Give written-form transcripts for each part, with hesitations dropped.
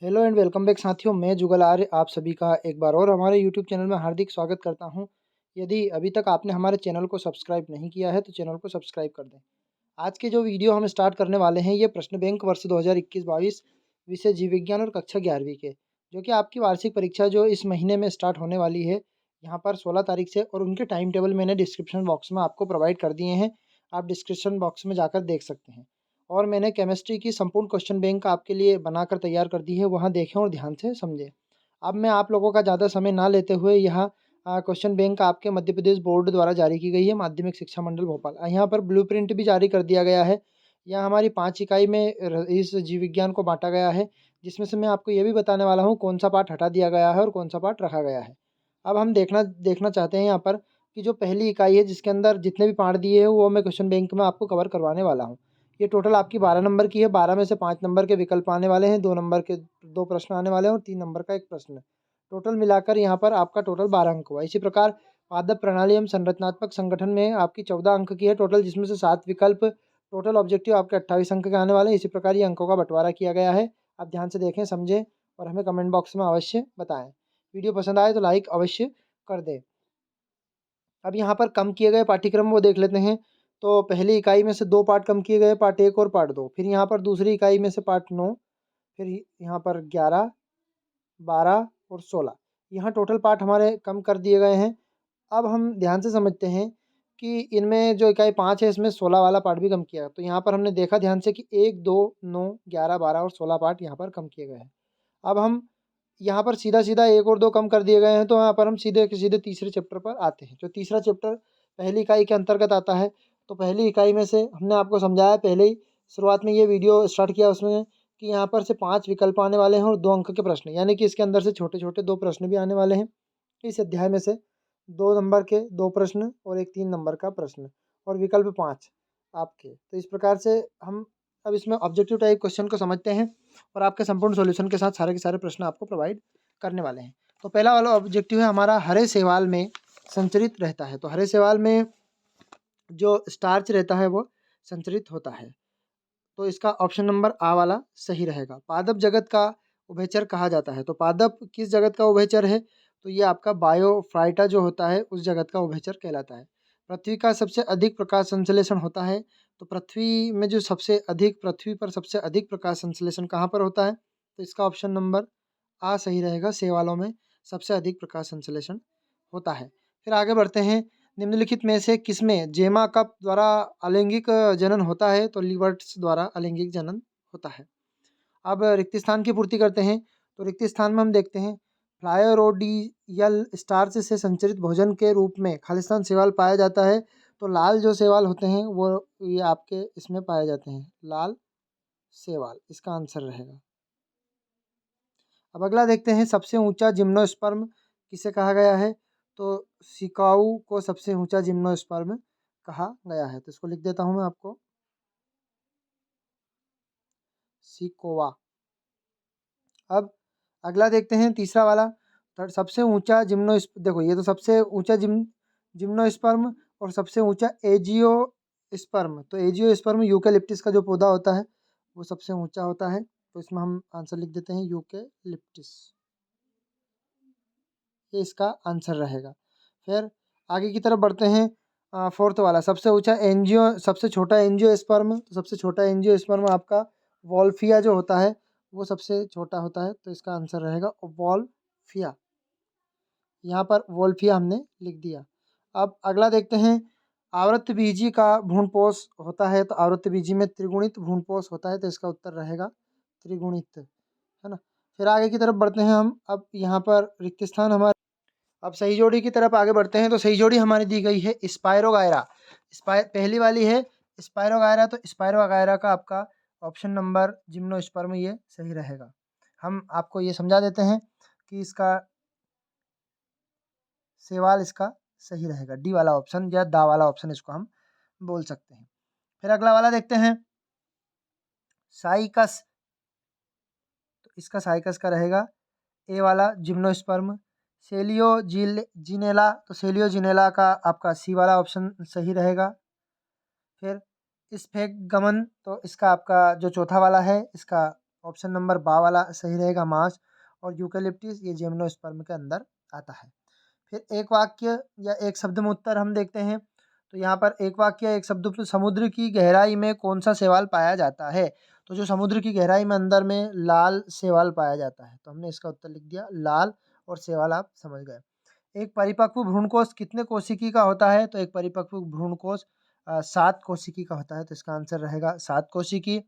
Hello and welcome back साथियों, मैं जुगल आर्य आप सभी का एक बार और हमारे यूट्यूब चैनल में हार्दिक स्वागत करता हूं। यदि अभी तक आपने हमारे चैनल को सब्सक्राइब नहीं किया है तो चैनल को सब्सक्राइब कर दें। आज के जो वीडियो हम स्टार्ट करने वाले हैं ये प्रश्न बैंक वर्ष 2021-22 विषय जीव विज्ञान और कक्षा 11वीं के, जो कि आपकी वार्षिक परीक्षा जो इस महीने में स्टार्ट होने वाली है यहाँ पर 16 तारीख से, और उनके टाइम टेबल मैंने डिस्क्रिप्शन बॉक्स में आपको प्रोवाइड कर दिए हैं। आप डिस्क्रिप्शन बॉक्स में जाकर देख सकते हैं। और मैंने केमिस्ट्री की संपूर्ण क्वेश्चन बैंक आपके लिए बनाकर तैयार कर दी है, वहाँ देखें और ध्यान से समझें। अब मैं आप लोगों का ज़्यादा समय ना लेते हुए यहाँ क्वेश्चन बैंक आपके मध्य प्रदेश बोर्ड द्वारा जारी की गई है, माध्यमिक शिक्षा मंडल भोपाल। यहाँ पर ब्लूप्रिंट भी जारी कर दिया गया है। यहाँ हमारी 5 इकाई में इस जीव विज्ञान को बांटा गया है, जिसमें से मैं आपको ये भी बताने वाला हूँ कौन सा पार्ट हटा दिया गया है और कौन सा पार्ट रखा गया है। अब हम देखना देखना चाहते हैं यहाँ पर कि जो पहली इकाई है जिसके अंदर जितने भी पार्ट दिए हैं वो मैं क्वेश्चन बैंक में आपको कवर करवाने वाला हूँ। ये टोटल आपकी 12 नंबर की है। 12 में से 5 नंबर के विकल्प आने वाले हैं, 2 नंबर के 2 प्रश्न आने वाले हैं और 3 नंबर का एक प्रश्न। टोटल मिलाकर यहाँ पर आपका टोटल 12 अंक हुआ। इसी प्रकार पादप प्रणाली एवं संरचनात्मक संगठन में आपकी 14 अंक की है टोटल, जिसमें से 7 विकल्प। टोटल ऑब्जेक्टिव आपके 28 अंक के आने वाले हैं। इसी प्रकार ये अंकों का बंटवारा किया गया है। आप ध्यान से देखें, समझें और हमें कमेंट बॉक्स में अवश्य बताएं। वीडियो पसंद आए तो लाइक अवश्य कर दें। अब यहाँ पर कम किए गए पाठ्यक्रम वो देख लेते हैं। तो पहली इकाई में से 2 पार्ट कम किए गए, पार्ट 1 और पार्ट 2। फिर यहाँ पर दूसरी इकाई में से पार्ट 9, फिर यहाँ पर 11, 12 और 16। यहाँ टोटल पार्ट हमारे कम कर दिए गए हैं। अब हम ध्यान से समझते हैं कि इनमें जो इकाई 5 है इसमें 16 वाला पार्ट भी कम किया। तो यहाँ पर हमने देखा ध्यान से कि 1, 2, 9, 11, 12 और 16 पार्ट यहाँ पर कम किए गए हैं। अब हम यहाँ पर सीधा-सीधा 1 और 2 कम कर दिए गए हैं, तो यहाँ पर हम सीधे के सीधे तीसरे चैप्टर पर आते हैं। जो तीसरा चैप्टर पहली इकाई के अंतर्गत आता है। तो पहली इकाई में से हमने आपको समझाया पहले ही शुरुआत में ये वीडियो स्टार्ट किया उसमें कि यहाँ पर से 5 विकल्प आने वाले हैं और 2 अंक के प्रश्न, यानी कि इसके अंदर से छोटे-छोटे 2 प्रश्न भी आने वाले हैं। इस अध्याय में से 2 नंबर के 2 प्रश्न और एक 3 नंबर का प्रश्न और विकल्प 5 आपके। तो इस प्रकार से हम अब इसमें ऑब्जेक्टिव टाइप क्वेश्चन को समझते हैं और आपके संपूर्ण सॉल्यूशन के साथ सारे के सारे प्रश्न आपको प्रोवाइड करने वाले हैं। तो पहला वाला ऑब्जेक्टिव है हमारा, हरे शैवाल में संचरित रहता है। तो हरे शैवाल में जो स्टार्च रहता है वो संचरित होता है। तो इसका ऑप्शन नंबर आ वाला सही रहेगा। पादप जगत का उभयचर कहा जाता है। तो पादप किस जगत का उभयचर है? तो ये आपका बायोफाइटा जो होता है उस जगत का उभयचर कहलाता है। पृथ्वी का सबसे अधिक प्रकाश संश्लेषण होता है। तो पृथ्वी पर सबसे अधिक प्रकाश संश्लेषण कहाँ पर होता है? तो इसका ऑप्शन नंबर आ सही रहेगा। शैवालों में सबसे अधिक प्रकाश संश्लेषण होता है। फिर आगे बढ़ते हैं। निम्नलिखित में से किसमें जेमा कप द्वारा अलैंगिक जनन होता है? तो लीवर्ट्स द्वारा अलैंगिक जनन होता है। अब रिक्त स्थान की पूर्ति करते हैं। तो रिक्त स्थान में हम देखते हैं फ्लायरोडियल स्टार्च से संचरित भोजन के रूप में खालिस्तान शैवाल पाया जाता है। तो लाल जो शैवाल होते हैं वो ये आपके इसमें पाए जाते हैं, लाल शैवाल इसका आंसर रहेगा। अब अगला देखते हैं, सबसे ऊंचा जिम्नोस्पर्म किसे कहा गया है? तो सिकाऊ को सबसे ऊंचा जिम्नोस्पर्म कहा गया है। तो इसको लिख देता हूं मैं आपको, सिकोवा। अब अगला देखते हैं तीसरा वाला, सबसे ऊंचा देखो ये तो सबसे ऊंचा जिम्नोस्पर्म और सबसे ऊंचा एजियोस्पर्म। तो एजियोस्पर्म यूकेलिप्टिस का जो पौधा होता है वो सबसे ऊंचा होता है। तो इसमें हम आंसर लिख देते हैं यूकेलिप्टिस, ये इसका आंसर रहेगा। फिर आगे की तरफ बढ़ते हैं। फोर्थ वाला, सबसे छोटा एंजियोस्पर्म। तो सबसे छोटा एंजियोस्पर्म आपका वॉल्फिया जो होता है वो सबसे छोटा होता है। तो इसका आंसर रहेगा वॉल्फिया। यहाँ पर वॉल्फिया हमने लिख दिया। अब अगला देखते हैं, आवृतबीजी का भ्रूणपोष होता है। तो आवृतबीजी में त्रिगुणित भ्रूणपोष होता है। तो इसका उत्तर रहेगा त्रिगुणित, है ना। फिर आगे की तरफ बढ़ते हैं हम। अब यहाँ पर रिक्त स्थान हमारे, अब सही जोड़ी की तरफ आगे बढ़ते हैं। तो सही जोड़ी हमारी दी गई है स्पायरोगायरा। पहली वाली है स्पायरोगायरा। तो स्पायरोगायरा का आपका ऑप्शन नंबर जिम्नोस्पर्म ये सही रहेगा। हम आपको ये समझा देते हैं कि इसका सवाल इसका सही रहेगा, डी वाला ऑप्शन या दा वाला ऑप्शन इसको हम बोल सकते हैं। फिर अगला वाला देखते हैं, साइकस। तो इसका साइकस का रहेगा ए वाला जिम्नोस्पर्म। सेलियोजिनेला। तो सेलियोजिनेला का आपका सी वाला ऑप्शन सही रहेगा। फिर स्फेगमन। तो इसका आपका जो चौथा वाला है इसका ऑप्शन नंबर बा वाला सही रहेगा, मास। और यूकेलिप्टिस ये जिम्नोस्पर्म के अंदर आता है। फिर एक वाक्य या एक शब्द में उत्तर हम देखते हैं। तो यहाँ पर एक वाक्य एक शब्द में, समुद्र की गहराई में कौन सा शैवाल पाया जाता है? तो जो समुद्र की गहराई में अंदर में लाल शैवाल पाया जाता है, तो हमने इसका उत्तर लिख दिया लाल, और शैवाल आप समझ गए। एक परिपक्व भ्रूणकोष कितने कोशिकी का होता है? तो एक परिपक्व भ्रूणकोष 7 कोशिकी का होता है, तो इसका आंसर रहेगा 7 कोशिकी।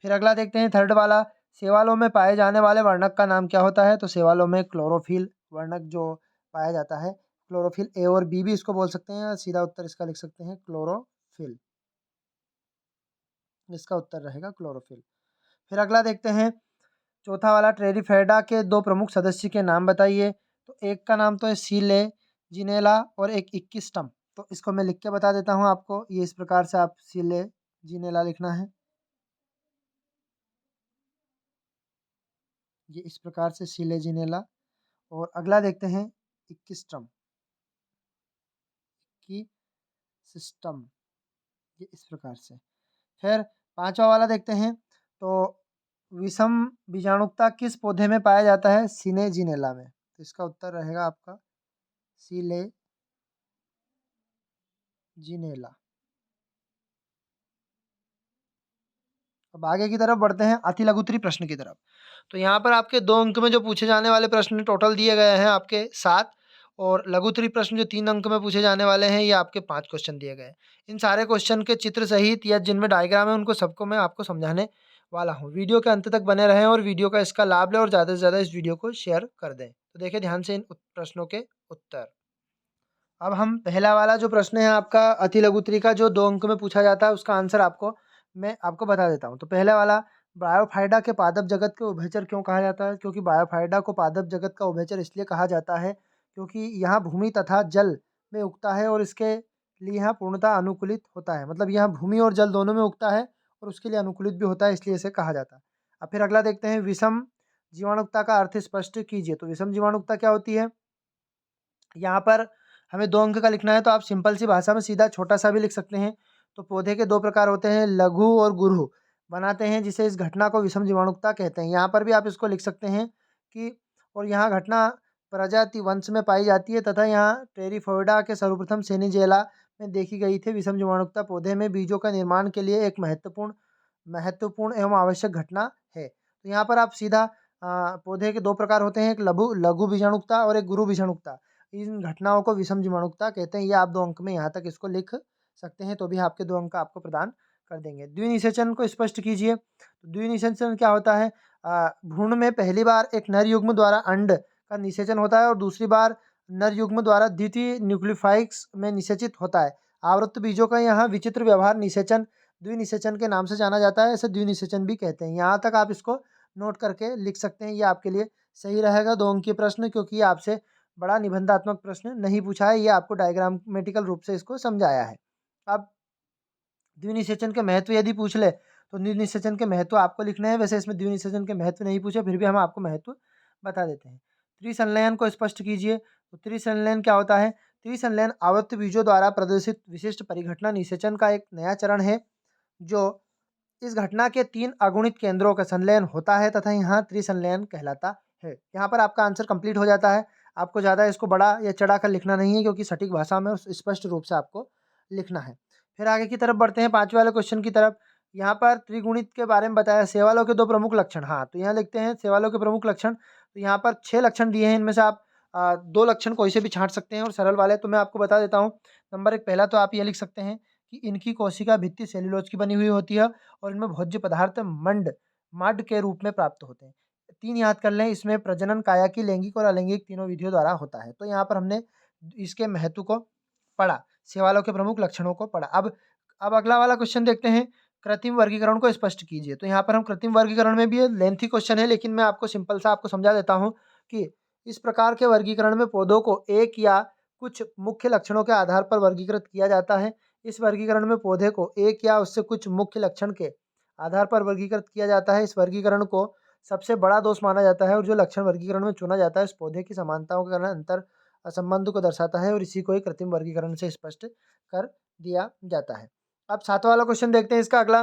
फिर अगला देखते हैं थर्ड वाला, शैवालों में पाए जाने वाले वर्णक का नाम क्या होता है? तो शैवालों में क्लोरोफिल वर्णक जो पाया जाता है, क्लोरोफिल ए और बी भी इसको बोल सकते हैं, सीधा उत्तर इसका लिख सकते हैं क्लोरोफिल। इसका उत्तर रहेगा क्लोरोफिल। फिर अगला देखते हैं चौथा वाला, टेरिफेडा के 2 प्रमुख सदस्य के नाम बताइए। तो एक का नाम तो है सीले जिनेला और एक इक्किस्टम। तो इसको मैं लिख के बता देता हूँ आपको, ये इस प्रकार से आप सीले जिनेला लिखना है, ये इस प्रकार से सीले जिनेला। और अगला देखते हैं इक्किस्टम की सिस्टम, ये इस प्रकार से। फिर पांचवा वाला देखते हैं, तो विषम बीजाणुकता किस पौधे में पाया जाता है? सिनेजिनेला में। तो इसका उत्तर रहेगा आपका सिले जिनेला। अब आगे की तरफ बढ़ते हैं अति लघुत्तरी प्रश्न की तरफ। तो यहाँ पर आपके 2 अंक में जो पूछे जाने वाले प्रश्न टोटल दिए गए हैं आपके 7, और लघुत्तरी प्रश्न जो 3 अंक में पूछे जाने वाले हैं, ये आपके 5 क्वेश्चन दिए गए हैं। इन सारे क्वेश्चन के चित्र सहित या जिनमें डायग्राम है, उनको सबको मैं आपको समझाने वाला हूँ। वीडियो के अंत तक बने रहें और वीडियो का इसका लाभ लें, और ज़्यादा से ज़्यादा इस वीडियो को शेयर कर दें। तो देखिए ध्यान से इन प्रश्नों के उत्तर। अब हम पहला वाला जो प्रश्न है आपका अति लघुत्तरी का, जो 2 अंक में पूछा जाता है, उसका आंसर आपको मैं आपको बता देता हूँ। तो पहला वाला, बायोफाइडा के पादप जगत के उभयचर क्यों कहा जाता है? क्योंकि बायोफाइडा को पादप जगत का उभयचर इसलिए कहा जाता है क्योंकि यहाँ भूमि तथा जल में उगता है, और इसके लिए यहाँ पूर्णतः अनुकूलित होता है। मतलब यहाँ भूमि और जल दोनों में उगता है, और उसके लिए अनुकूलित भी होता है, इसलिए इसे कहा जाता है। अब फिर अगला देखते हैं, विषम जीवाणुकता का अर्थ स्पष्ट कीजिए। तो विषम जीवाणुकता क्या होती है? यहाँ पर हमें 2 अंक का लिखना है, तो आप सिंपल सी भाषा में सीधा छोटा-सा भी लिख सकते हैं। तो पौधे के 2 प्रकार होते हैं, लघु और गुरु बनाते हैं, जिसे इस घटना को विषम जीवाणुकता कहते हैं। यहाँ पर भी आप इसको लिख सकते हैं कि, और यहाँ घटना प्रजाति वंश में पाई जाती है, तथा यहाँ टेरिफोइडा के सर्वप्रथम सेनिजेला में देखी गई थी। विषम जीवाणुकता पौधे में बीजों का निर्माण के लिए एक महत्वपूर्ण महत्वपूर्ण एवं आवश्यक घटना है। तो यहाँ पर आप सीधा पौधे के 2 प्रकार होते हैं, एक लघु लघु बीजाणुकता और एक गुरु बीजाणुकता। इन घटनाओं को विषम जीवाणुकता कहते हैं। ये आप 2 अंक में यहाँ तक इसको लिख सकते हैं, तो भी आपके 2 अंक आपको प्रदान कर देंगे। द्विनिषेचन को स्पष्ट कीजिए। तो द्विनिषेचन क्या होता है? भ्रूण में पहली बार एक नर युग्म द्वारा अंड का निषेचन होता है, और दूसरी बार नर युग्म द्वारा द्वितीय न्यूक्लियोफाइट्स में निषेचित होता है। आवृत्त बीजों का यहाँ विचित्र व्यवहार निषेचन द्विनिषेचन के नाम से जाना जाता है। इसे द्विनिषेचन भी कहते हैं। यहाँ तक आप इसको नोट करके लिख सकते हैं। ये आपके लिए सही रहेगा 2 अंकीय प्रश्न, क्योंकि ये आपसे बड़ा निबंधात्मक प्रश्न नहीं पूछा है, ये आपको डायग्रामेटिकल रूप से इसको समझाया है। अब द्विनिषेचन के महत्व यदि पूछ ले, तो द्विनिषेचन के महत्व आपको लिखने हैं। वैसे इसमें द्विनिषेचन के महत्व नहीं पूछे, फिर भी हम आपको महत्व बता देते हैं। त्रिसंलयन को स्पष्ट कीजिए। तो त्रिसंलयन क्या होता है? त्रिसंलयन आवृत्त बीजों द्वारा प्रदर्शित विशिष्ट परिघटना निषेचन का एक नया चरण है, जो इस घटना के 3 अगुणित केंद्रों का संलयन होता है, तथा यहाँ त्रिसंलयन कहलाता है। यहाँ पर आपका आंसर कंप्लीट हो जाता है। आपको ज़्यादा इसको बड़ा या चढ़ाकर लिखना नहीं है, क्योंकि सटीक भाषा में और स्पष्ट रूप से आपको लिखना है। फिर आगे की तरफ बढ़ते हैं 5वें वाले क्वेश्चन की तरफ। यहाँ पर त्रिगुणित के बारे में बताया, शैवालों के 2 प्रमुख लक्षण। हाँ, तो यहाँ लिखते हैं शैवालों के प्रमुख लक्षण। तो यहाँ पर 6 लक्षण दिए हैं, इनमें से आप 2 लक्षण कोई से भी छाँट सकते हैं, और सरल वाले तो मैं आपको बता देता हूँ। नंबर 1 पहला तो आप ये लिख सकते हैं कि इनकी कोशिका भित्ति सेल्यूलोज की बनी हुई होती है, और इनमें भोज्य पदार्थ मड के रूप में प्राप्त होते हैं। 3 याद कर लें, इसमें प्रजनन काया की लैंगिक और अलैंगिक तीनों विधियों द्वारा होता है। तो यहाँ पर हमने इसके महत्व को पढ़ा, शैवालों के प्रमुख लक्षणों को पढ़ा। अब अगला वाला क्वेश्चन देखते हैं, कृत्रिम वर्गीकरण को स्पष्ट कीजिए। तो यहाँ पर हम कृत्रिम वर्गीकरण में भी ये लेंथी क्वेश्चन है, लेकिन मैं आपको सिंपल सा आपको समझा देता हूँ कि इस प्रकार के वर्गीकरण में पौधों को एक या कुछ मुख्य लक्षणों के आधार पर वर्गीकृत किया जाता है। इस वर्गीकरण में पौधे को एक या उससे कुछ मुख्य लक्षण के आधार पर वर्गीकृत किया जाता है। इस वर्गीकरण को सबसे बड़ा दोष माना जाता है, और जो लक्षण वर्गीकरण में चुना जाता है, उस पौधे की समानताओं के कारण अंतर संबंध को दर्शाता है, और इसी को ही कृत्रिम वर्गीकरण से स्पष्ट कर दिया जाता है। अब 7वां वाला क्वेश्चन देखते हैं। इसका अगला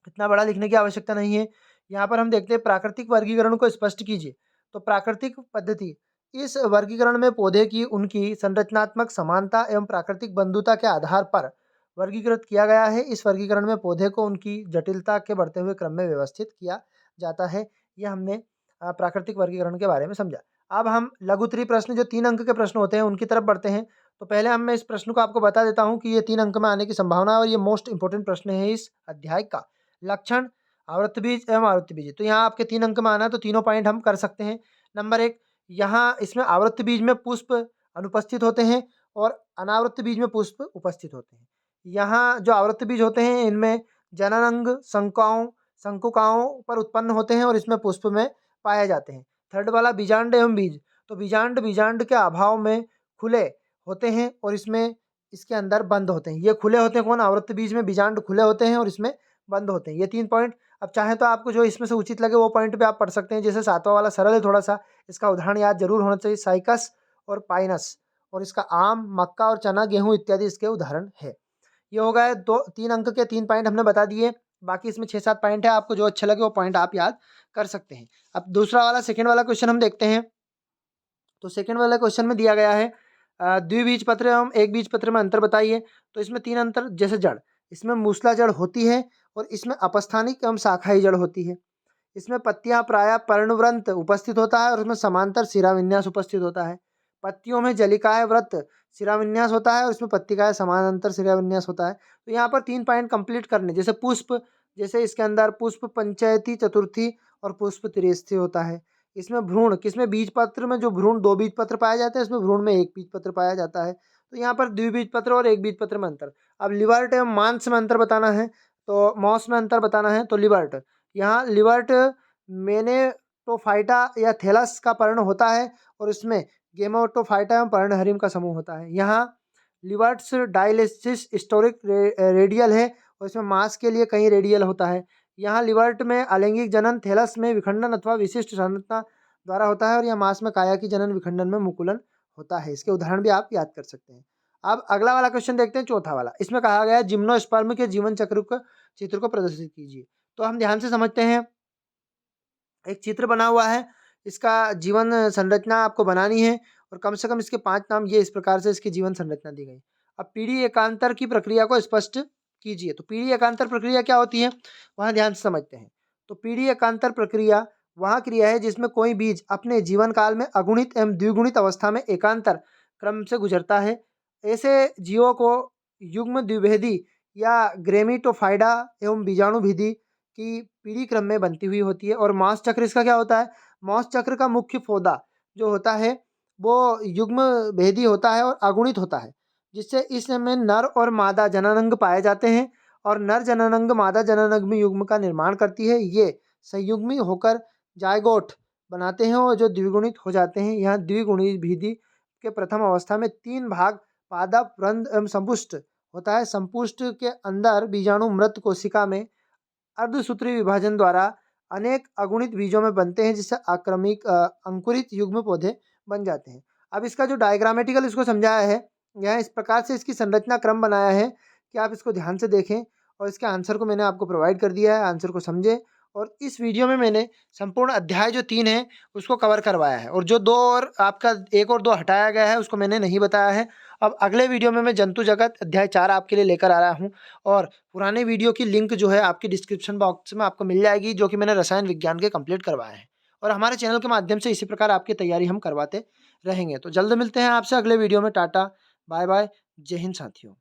इतना बड़ा लिखने की आवश्यकता नहीं है। यहाँ पर हम देखते हैं प्राकृतिक वर्गीकरण को स्पष्ट कीजिए। तो प्राकृतिक पद्धति, इस वर्गीकरण में पौधे की उनकी संरचनात्मक समानता एवं प्राकृतिक बंधुता के आधार पर वर्गीकृत किया गया है। इस वर्गीकरण में पौधे को उनकी जटिलता के बढ़ते हुए क्रम में व्यवस्थित किया जाता है। यह हमने प्राकृतिक वर्गीकरण के बारे में समझा। अब हम लघु उत्तरीय प्रश्न, जो 3 अंक के प्रश्न होते हैं, उनकी तरफ बढ़ते हैं। तो पहले मैं इस प्रश्न को आपको बता देता हूँ कि ये 3 अंक में आने की संभावना है और ये मोस्ट इंपोर्टेंट प्रश्न है इस अध्याय का। लक्षण, आवृत्ति बीज एवं आवृत्ति बीज। तो यहाँ आपके 3 अंक में आना है, तो तीनों पॉइंट हम कर सकते हैं। नंबर 1, यहाँ इसमें आवृत्ति बीज में पुष्प अनुपस्थित होते हैं और अनावृत्त बीज में पुष्प उपस्थित होते हैं। यहाँ जो आवृत्त बीज होते हैं, इनमें जननांग शंकुकाओं पर उत्पन्न होते हैं और इसमें पुष्प में पाए जाते हैं। थर्ड वाला बीजांड एवं बीज, तो बीजांड के अभाव में खुले होते हैं और इसमें इसके अंदर बंद होते हैं। ये खुले होते हैं कौन? आवृत्त बीज में बीजांड खुले होते हैं और इसमें बंद होते हैं। ये 3 पॉइंट। अब चाहे तो आपको जो इसमें से उचित लगे वो पॉइंट पे आप पढ़ सकते हैं। जैसे 7वां वाला सरल है थोड़ा सा, इसका उदाहरण याद जरूर होना चाहिए, साइकस और पाइनस, और इसका आम, मक्का और चना, गेहूं इत्यादि इसके उदाहरण है। ये हो गए 3 अंक के 3 पॉइंट हमने बता दिए। बाकी इसमें 6-7 पॉइंट है, आपको जो अच्छा लगे वो पॉइंट आप याद कर सकते हैं। अब दूसरा वाला, सेकेंड वाला क्वेश्चन हम देखते हैं। तो सेकेंड वाला क्वेश्चन में दिया गया है द्विबीजपत्र एवं एक बीजपत्र में अंतर बताइए। तो इसमें 3 अंतर, जैसे जड़, इसमें मूसला जड़ होती है और इसमें अपस्थानिक एवं शाखाई जड़ होती है। इसमें पत्तियां प्रायः पर्णवृंत उपस्थित होता है और उसमें समांतर शिराविन्यास उपस्थित होता है। पत्तियों में जलिकाय व्रत शिराविन्यास होता है और इसमें पत्तिकाय समानांतर शिराविन्यास होता है। तो यहाँ पर 3 पॉइंट कंप्लीट करने, जैसे पुष्प, जैसे इसके अंदर पुष्प पंचयती चतुर्थी और पुष्प त्रिस्थी होता है। इसमें भ्रूण, किसमें? बीजपत्र में जो भ्रूण 2 बीजपत्र पाए जाते हैं, इसमें भ्रूण में 1 बीजपत्र पाया जाता है। तो यहाँ पर द्विबीजपत्र और एक बीजपत्र में अंतर। अब लिवर्ट एवं मांस में अंतर बताना है, तो मॉस में अंतर बताना है, तो लिवर्ट, यहाँ लिवर्ट मेनेटोफाइटा या थैलस का पर्ण होता है और इसमें गेमेटोफाइटा एवं पर्णहरिम का समूह होता है। यहाँ लिवर्ट्स डायलिसिस स्टोरिक रेडियल है और इसमें मांस के लिए कहीं रेडियल होता है। यहाँ लिवर्ट में अलैंगिक जनन, थैलस में विखंडन अथवा विशिष्ट संरचना द्वारा होता है और यह मांस में काया की जनन विखंडन में मुकुलन होता है। इसके उदाहरण भी आप याद कर सकते हैं। अब अगला वाला क्वेश्चन देखते हैं, चौथा वाला। इसमें कहा गया है जिम्नोस्पर्म के जीवन चक्र को चित्र को प्रदर्शित कीजिए। तो हम ध्यान से समझते हैं। एक चित्र बना हुआ है, इसका जीवन संरचना आपको बनानी है और कम से कम इसके 5 नाम, ये इस प्रकार से इसकी जीवन संरचना दी गई। अब पीढ़ी एकांतर की प्रक्रिया को स्पष्ट कीजिए। तो पीढ़ी एकांतर प्रक्रिया क्या होती है, वहाँ ध्यान से समझते हैं। तो पीढ़ी एकांतर प्रक्रिया वहाँ क्रिया है जिसमें कोई बीज अपने जीवन काल में अगुणित एवं द्विगुणित अवस्था में एकांतर क्रम से गुजरता है। ऐसे जीवों को युग्म द्विभेदी या ग्रेमिटोफाइडा एवं बीजाणुभेदी की पीढ़ी क्रम में बनती हुई होती है। और मास चक्र इसका क्या होता है? मास चक्र का मुख्य पौधा जो होता है वो युग्म भेदी होता है और अगुणित होता है, जिससे इसमें नर और मादा जननांग पाए जाते हैं और नर जननांग मादा जननांग युग्म का निर्माण करती है। ये संयुग्मी होकर जायगोट बनाते हैं और जो द्विगुणित हो जाते हैं। यहाँ द्विगुणी भेदी के प्रथम अवस्था में 3 भाग पादप, रंध्र एवं संपुष्ट होता है। संपुष्ट के अंदर बीजाणु मृत कोशिका में अर्धसूत्री विभाजन द्वारा अनेक अगुणित बीजों में बनते हैं, जिससे आक्रमिक अंकुरित युग्म पौधे बन जाते हैं। अब इसका जो डायग्रामेटिकल इसको समझाया है, यहाँ इस प्रकार से इसकी संरचना क्रम बनाया है कि आप इसको ध्यान से देखें और इसके आंसर को मैंने आपको प्रोवाइड कर दिया है, आंसर को समझें। और इस वीडियो में मैंने संपूर्ण अध्याय जो 3 है उसको कवर करवाया है और जो 2 और आपका 1 और 2 हटाया गया है उसको मैंने नहीं बताया है। अब अगले वीडियो में मैं जंतु जगत अध्याय 4 आपके लिए लेकर आ रहा हूँ और पुराने वीडियो की लिंक जो है आपकी डिस्क्रिप्शन बॉक्स में आपको मिल जाएगी, जो कि मैंने रसायन विज्ञान के कंप्लीट करवाए हैं। और हमारे चैनल के माध्यम से इसी प्रकार आपकी तैयारी हम करवाते रहेंगे। तो जल्द मिलते हैं आपसे अगले वीडियो में। टाटा, बाय बाय, जय हिंद साथियों।